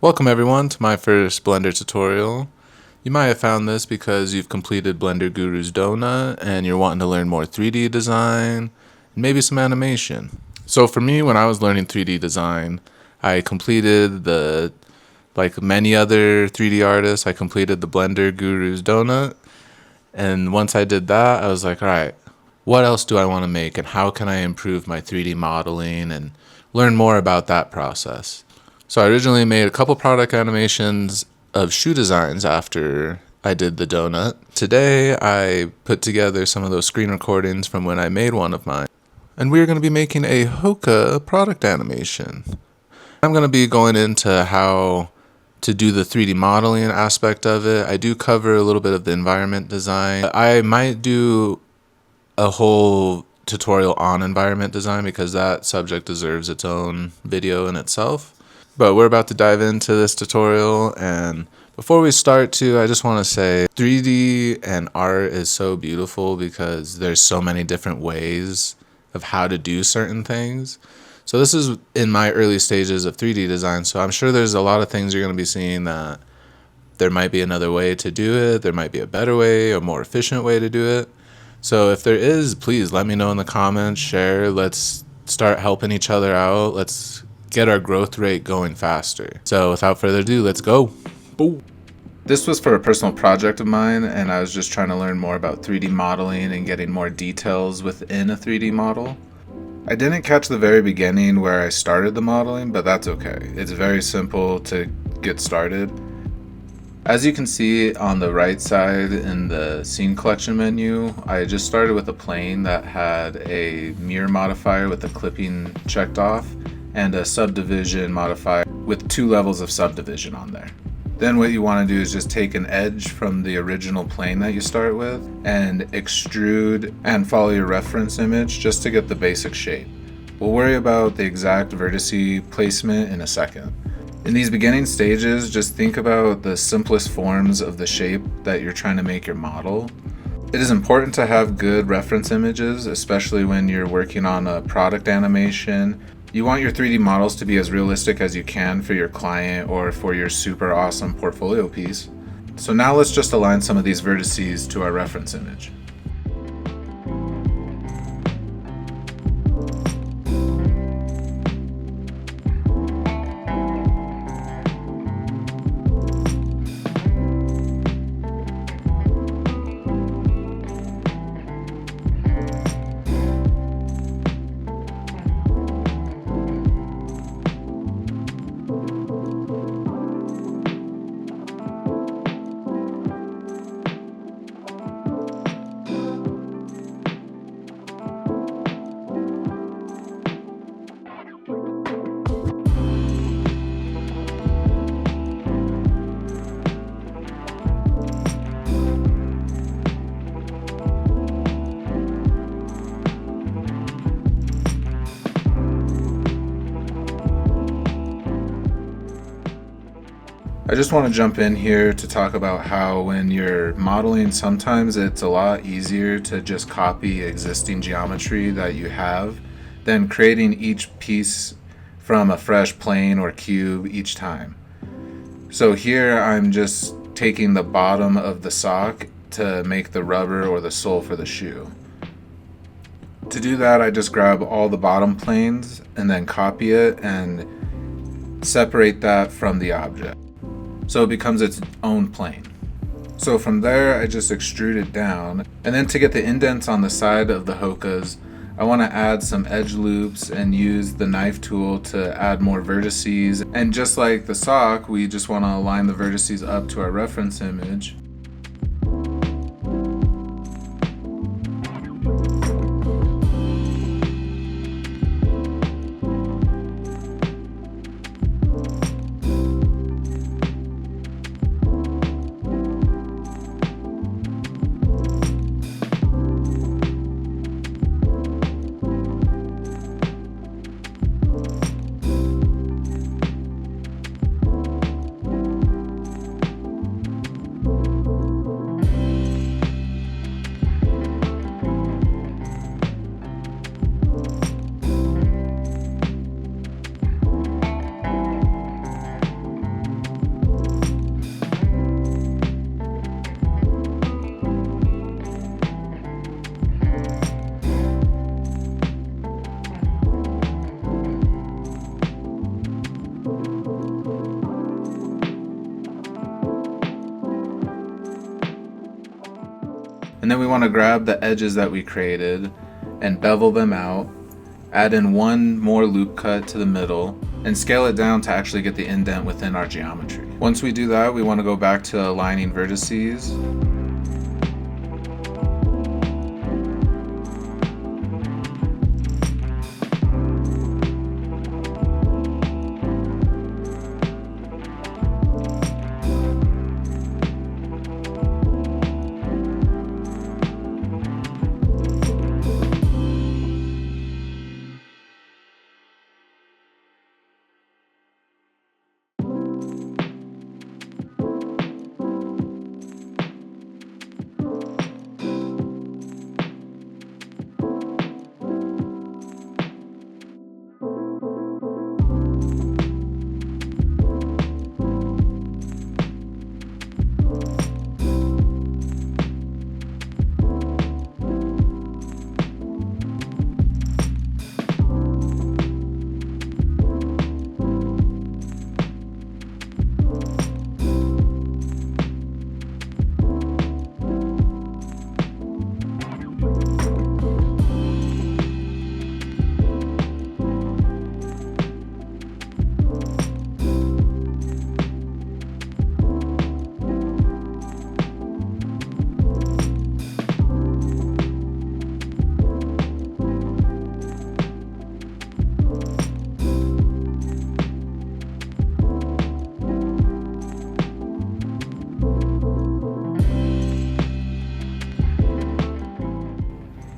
Welcome everyone to my first Blender tutorial. You might have found this because you've completed Blender Guru's Donut and you're wanting to learn more 3D design and maybe some animation. So for me, when I was learning 3D design, I completed like many other 3D artists, I completed the Blender Guru's Donut. And once I did that, I was like, all right, what else do I want to make and how can I improve my 3D modeling and learn more about that process? So I originally made a couple product animations of shoe designs after I did the donut. Today I put together some of those screen recordings from when I made one of mine. And we're going to be making a Hoka product animation. I'm going to be going into how to do the 3D modeling aspect of it. I do cover a little bit of the environment design. I might do a whole tutorial on environment design because that subject deserves its own video in itself. But we're about to dive into this tutorial, and before we start I just want to say 3D and art is so beautiful because there's so many different ways of how to do certain things. So this is in my early stages of 3D design, so I'm sure there's a lot of things you're going to be seeing that there might be another way to do it, there might be a better way, a more efficient way to do it. So if there is, please let me know in the comments, share, let's start helping each other out, let's get our growth rate going faster. So without further ado, let's go. Boom. This was for a personal project of mine, and I was just trying to learn more about 3D modeling and getting more details within a 3D model. I didn't catch the very beginning where I started the modeling, but that's okay. It's very simple to get started. As you can see on the right side in the scene collection menu, I just started with a plane that had a mirror modifier with the clipping checked off and a subdivision modifier with 2 levels of subdivision on there. Then what you want to do is just take an edge from the original plane that you start with and extrude and follow your reference image just to get the basic shape. We'll worry about the exact vertice placement in a second. In these beginning stages, just think about the simplest forms of the shape that you're trying to make your model. It is important to have good reference images, especially when you're working on a product animation. You want your 3D models to be as realistic as you can for your client or for your super awesome portfolio piece. So now let's just align some of these vertices to our reference image. I just want to jump in here to talk about how when you're modeling, sometimes it's a lot easier to just copy existing geometry that you have than creating each piece from a fresh plane or cube each time. So here I'm just taking the bottom of the sock to make the rubber or the sole for the shoe. To do that, I just grab all the bottom planes and then copy it and separate that from the object, so it becomes its own plane. So from there, I just extrude it down. And then to get the indents on the side of the Hokas, I want to add some edge loops and use the knife tool to add more vertices. And just like the sock, we just want to align the vertices up to our reference image. And then we want to grab the edges that we created and bevel them out, add in one more loop cut to the middle, and scale it down to actually get the indent within our geometry. Once we do that, we want to go back to aligning vertices.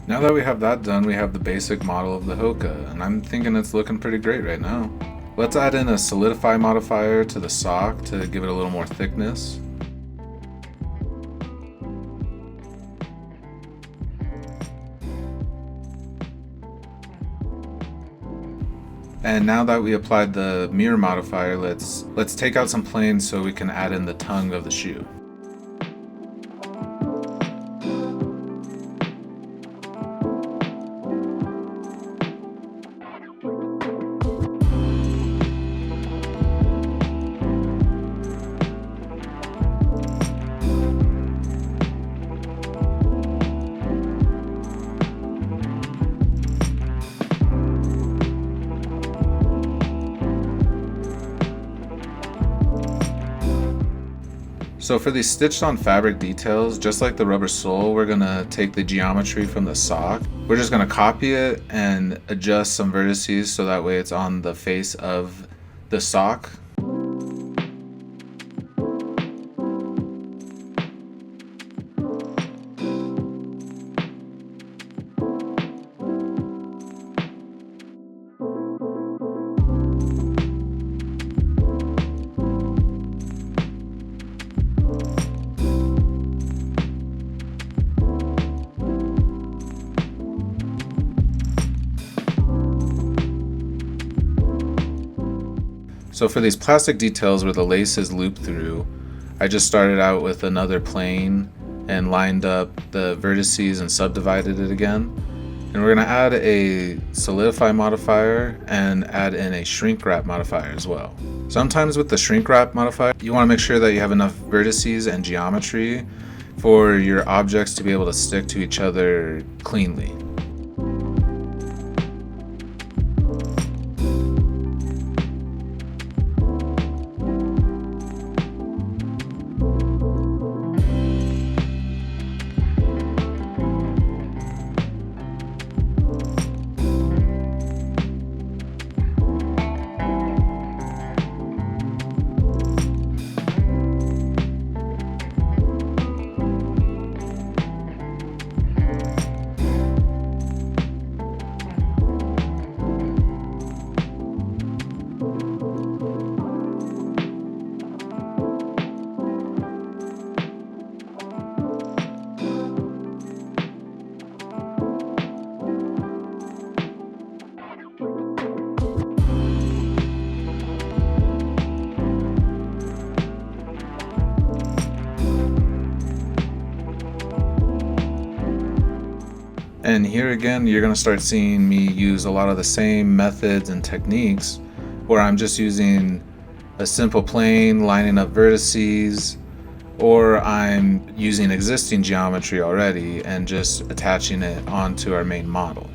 Now that we have that done, we have the basic model of the Hoka, and I'm thinking it's looking pretty great right now. Let's add in a solidify modifier to the sock to give it a little more thickness. And now that we applied the mirror modifier, let's take out some planes so we can add in the tongue of the shoe. So for these stitched on fabric details, just like the rubber sole, we're gonna take the geometry from the sock. We're just gonna copy it and adjust some vertices so that way it's on the face of the sock. So for these plastic details where the lace is looped through, I just started out with another plane and lined up the vertices and subdivided it again. And we're going to add a solidify modifier and add in a shrink wrap modifier as well. Sometimes with the shrink wrap modifier, you want to make sure that you have enough vertices and geometry for your objects to be able to stick to each other cleanly. And here again, you're going to start seeing me use a lot of the same methods and techniques where I'm just using a simple plane, lining up vertices, or I'm using existing geometry already and just attaching it onto our main model.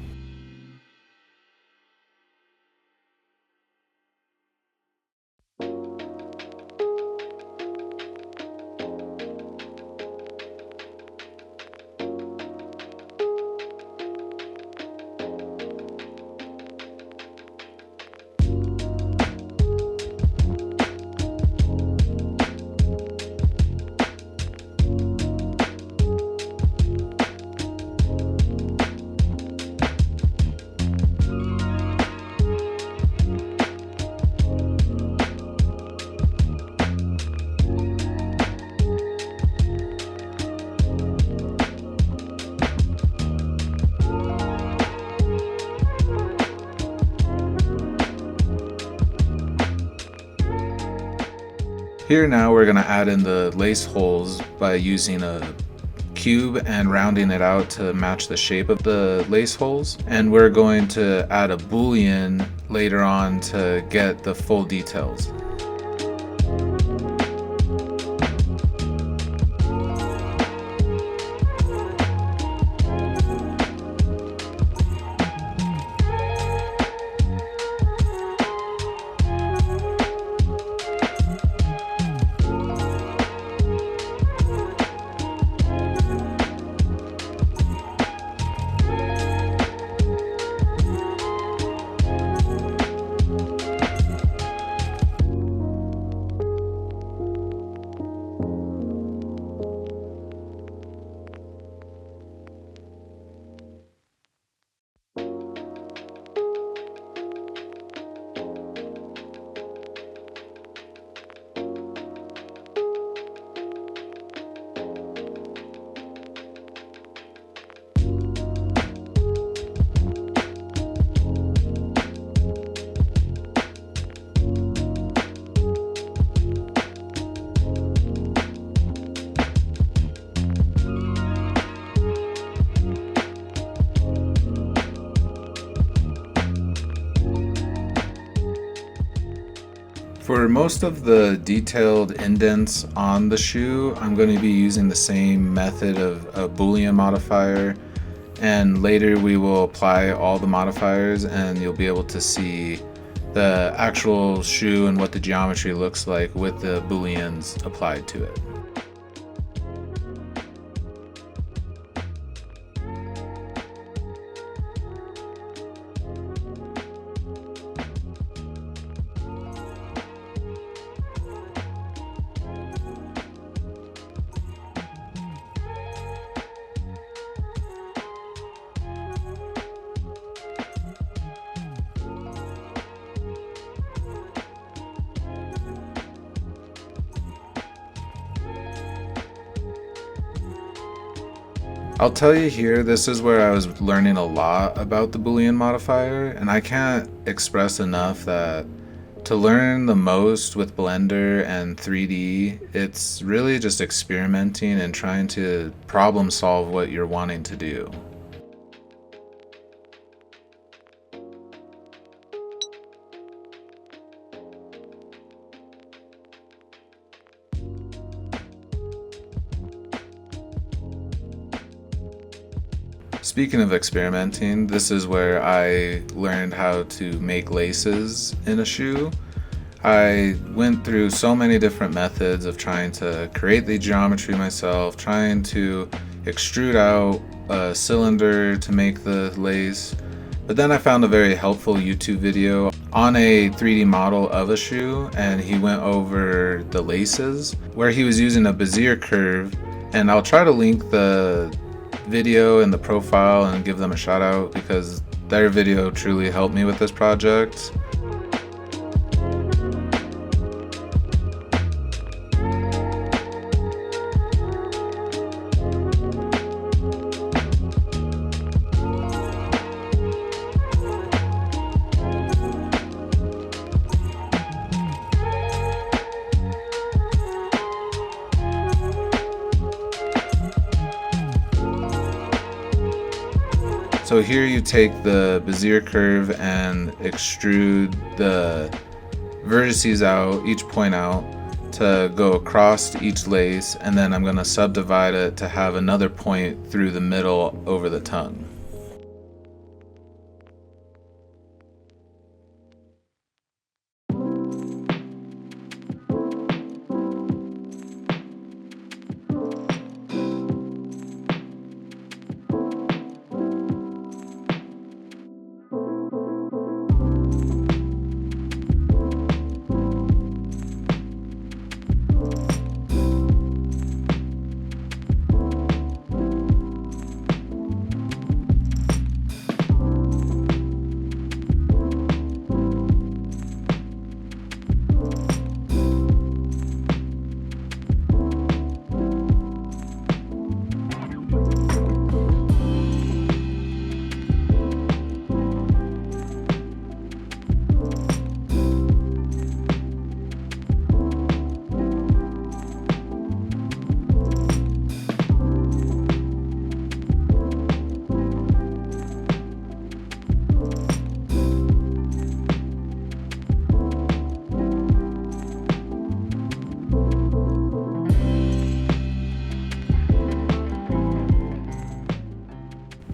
Here now we're going to add in the lace holes by using a cube and rounding it out to match the shape of the lace holes. And we're going to add a boolean later on to get the full details. For most of the detailed indents on the shoe, I'm going to be using the same method of a boolean modifier, and later we will apply all the modifiers and you'll be able to see the actual shoe and what the geometry looks like with the booleans applied to it. I'll tell you here, this is where I was learning a lot about the Boolean modifier, and I can't express enough that to learn the most with Blender and 3D, it's really just experimenting and trying to problem solve what you're wanting to do. Speaking of experimenting, this is where I learned how to make laces in a shoe. I went through so many different methods of trying to create the geometry myself, trying to extrude out a cylinder to make the lace. But then I found a very helpful YouTube video on a 3D model of a shoe, and he went over the laces where he was using a Bezier curve, and I'll try to link the video in the profile and give them a shout out because their video truly helped me with this project. So here you take the Bezier curve and extrude the vertices out, each point out, to go across each lace, and then I'm going to subdivide it to have another point through the middle over the tongue.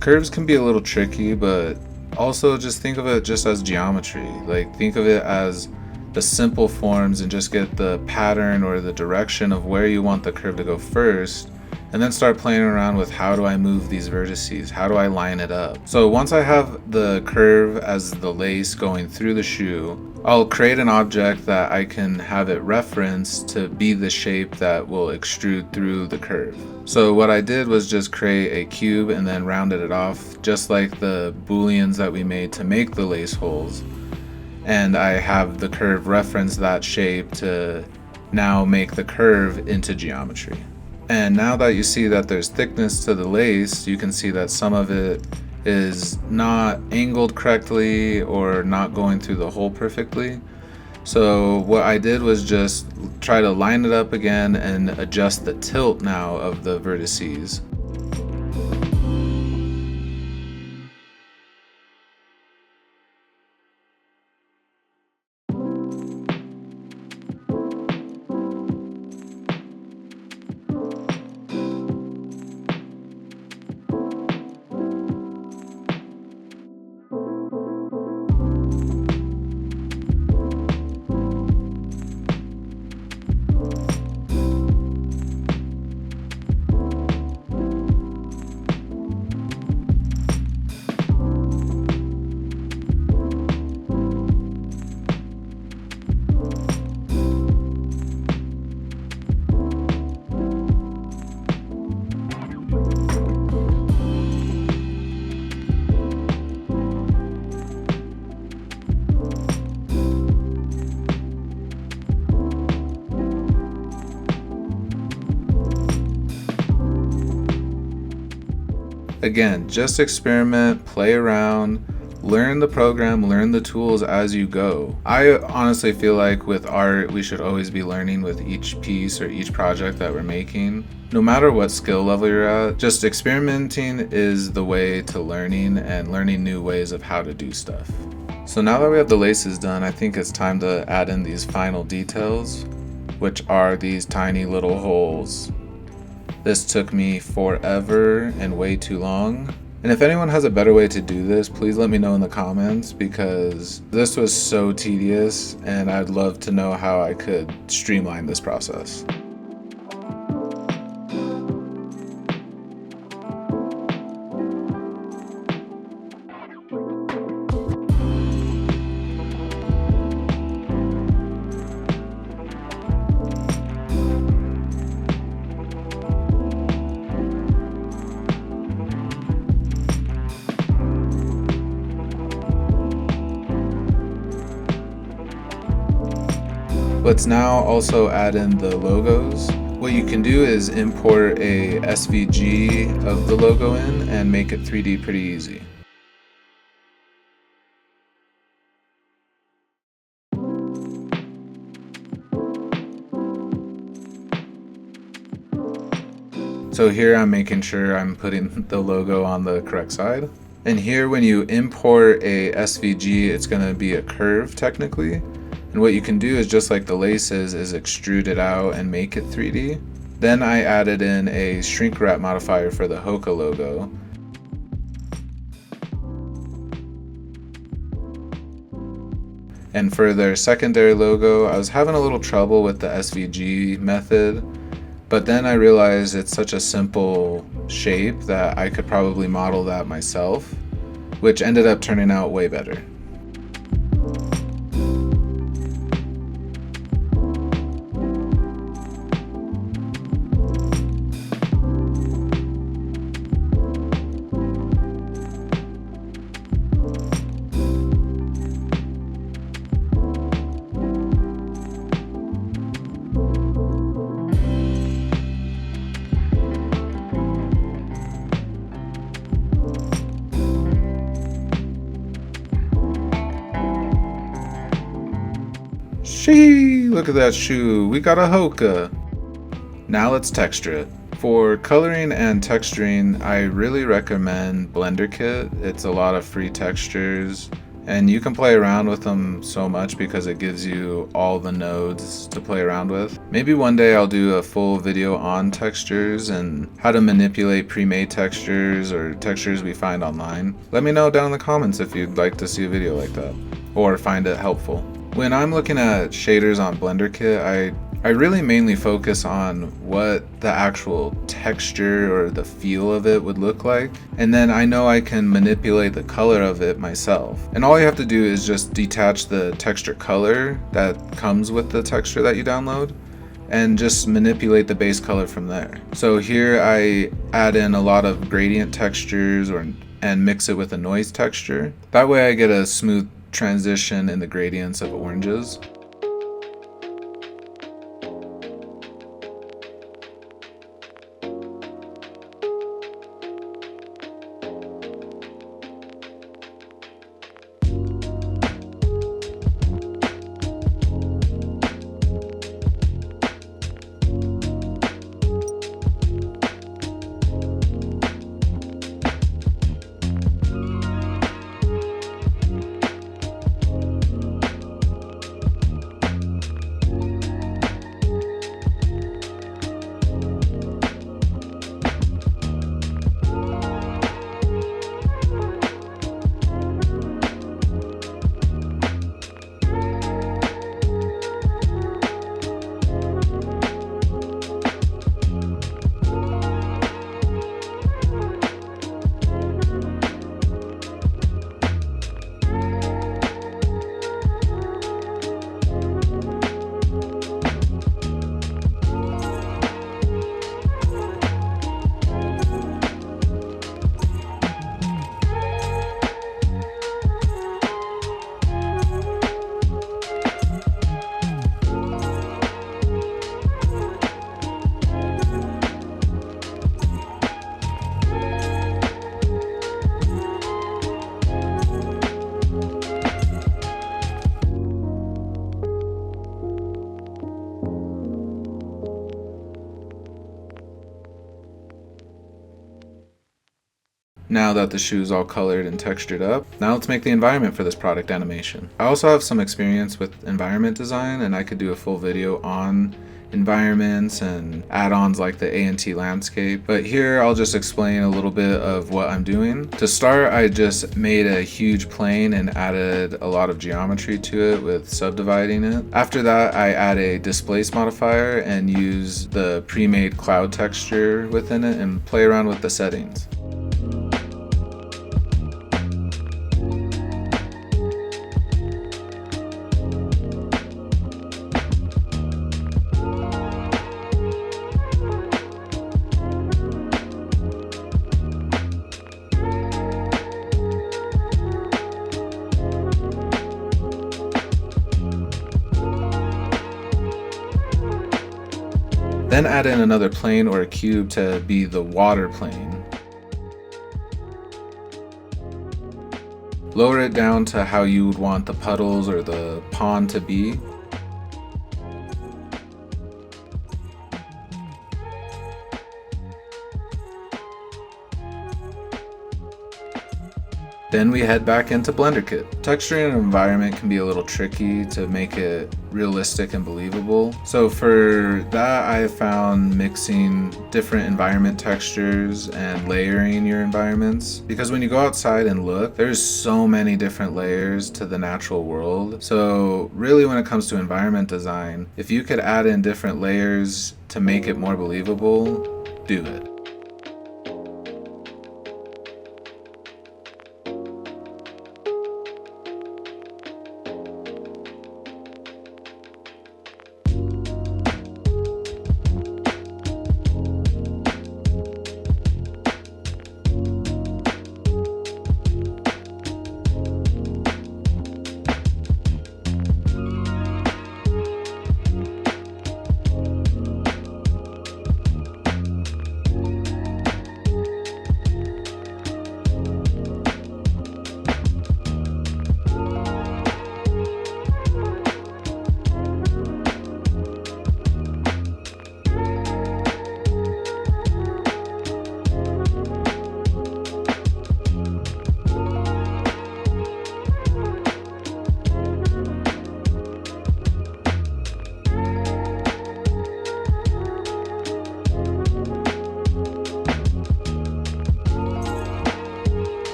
Curves can be a little tricky, but also just think of it just as geometry. Like, think of it as the simple forms and just get the pattern or the direction of where you want the curve to go first, and then start playing around with how do I move these vertices, how do I line it up. So once I have the curve as the lace going through the shoe, I'll create an object that I can have it reference to be the shape that will extrude through the curve. So what I did was just create a cube and then rounded it off, just like the booleans that we made to make the lace holes. And I have the curve reference that shape to now make the curve into geometry. And now that you see that there's thickness to the lace, you can see that some of it is not angled correctly or not going through the hole perfectly. So what I did was just try to line it up again and adjust the tilt now of the vertices. Again, just experiment, play around, learn the program, learn the tools as you go. I honestly feel like with art, we should always be learning with each piece or each project that we're making. No matter what skill level you're at, just experimenting is the way to learning and learning new ways of how to do stuff. So now that we have the laces done, I think it's time to add in these final details, which are these tiny little holes. This took me forever and way too long. And if anyone has a better way to do this, please let me know in the comments, because this was so tedious and I'd love to know how I could streamline this process. Let's now also add in the logos. What you can do is import a SVG of the logo in and make it 3D pretty easy. So here I'm making sure I'm putting the logo on the correct side. And here when you import a SVG, it's going to be a curve technically. And what you can do is, just like the laces, is extrude it out and make it 3D. Then I added in a shrink wrap modifier for the Hoka logo. And for their secondary logo, I was having a little trouble with the SVG method, but then I realized it's such a simple shape that I could probably model that myself, which ended up turning out way better. Shee! Look at that shoe, we got a Hoka! Now let's texture it. For coloring and texturing, I really recommend Blender Kit. It's a lot of free textures, and you can play around with them so much because it gives you all the nodes to play around with. Maybe one day I'll do a full video on textures and how to manipulate pre-made textures or textures we find online. Let me know down in the comments if you'd like to see a video like that, or find it helpful. When I'm looking at shaders on Blender Kit, I really mainly focus on what the actual texture or the feel of it would look like, and then I know I can manipulate the color of it myself. And all you have to do is just detach the texture color that comes with the texture that you download, and just manipulate the base color from there. So here I add in a lot of gradient textures and mix it with a noise texture. That way I get a smooth transition in the gradients of oranges. Now that the shoe's all colored and textured up, now let's make the environment for this product animation. I also have some experience with environment design, and I could do a full video on environments and add-ons like the ANT landscape, but here I'll just explain a little bit of what I'm doing. To start, I just made a huge plane and added a lot of geometry to it with subdividing it. After that, I add a displace modifier and use the pre-made cloud texture within it and play around with the settings. Then add in another plane or a cube to be the water plane. Lower it down to how you would want the puddles or the pond to be. Then we head back into BlenderKit. Texturing an environment can be a little tricky to make it realistic and believable. So for that, I have found mixing different environment textures and layering your environments. Because when you go outside and look, there's so many different layers to the natural world. So really when it comes to environment design, if you could add in different layers to make it more believable, do it.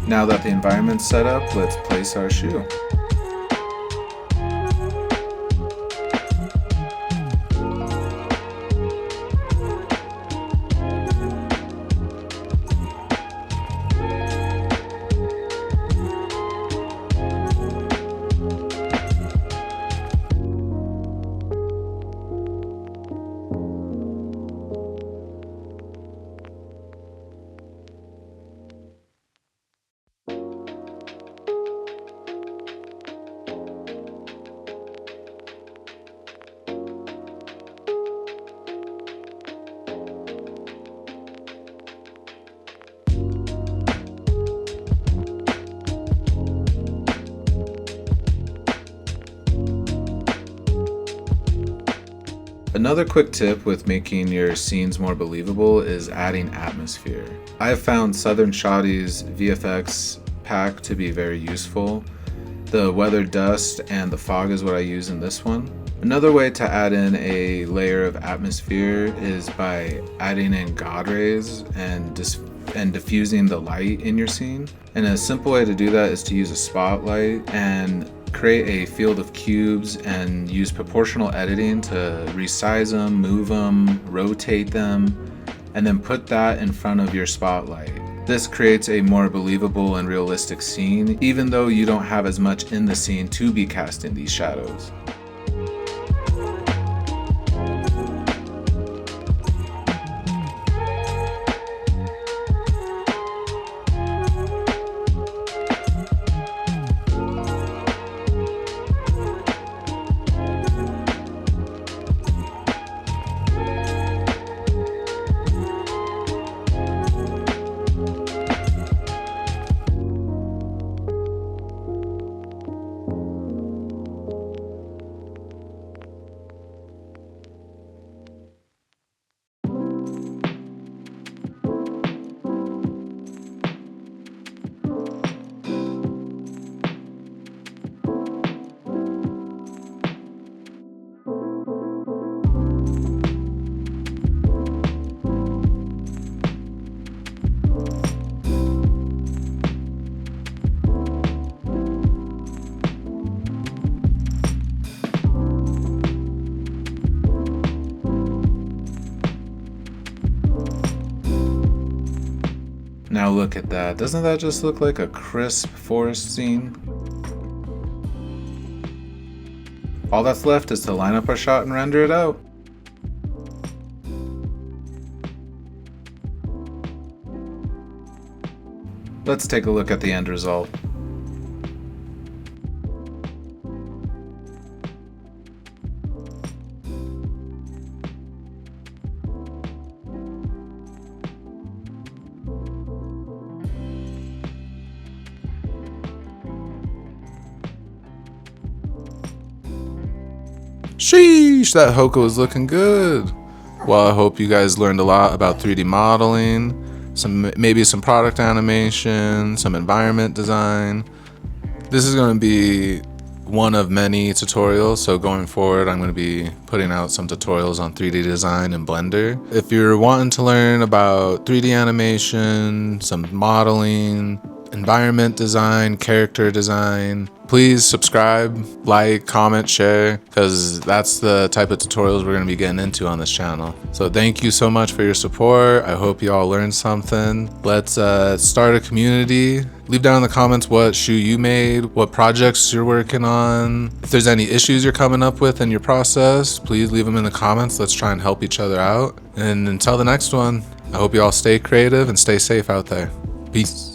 Now that the environment's set up, let's place our shoe. Another quick tip with making your scenes more believable is adding atmosphere. I have found Southern Shoddy's VFX pack to be very useful. The weather dust and the fog is what I use in this one. Another way to add in a layer of atmosphere is by adding in God rays and diffusing the light in your scene. And a simple way to do that is to use a spotlight and create a field of cubes and use proportional editing to resize them, move them, rotate them, and then put that in front of your spotlight. This creates a more believable and realistic scene, even though you don't have as much in the scene to be casting these shadows. Now look at that. Doesn't that just look like a crisp forest scene? All that's left is to line up our shot and render it out. Let's take a look at the end result. Sheesh, that Hoka was looking good. Well, I hope you guys learned a lot about 3D modeling. maybe some product animation, some environment design. This is going to be one of many tutorials, so going forward I'm going to be putting out some tutorials on 3D design in Blender. If you're wanting to learn about 3D animation, some modeling, environment design, character design, please subscribe, like, comment, share, because that's the type of tutorials we're going to be getting into on this channel. So thank you so much for your support. I hope you all learned something. Let's start a community. Leave down in the comments what shoe you made, what projects you're working on. If there's any issues you're coming up with in your process, please leave them in the comments. Let's try and help each other out. And until the next one, I hope you all stay creative and stay safe out there. Peace.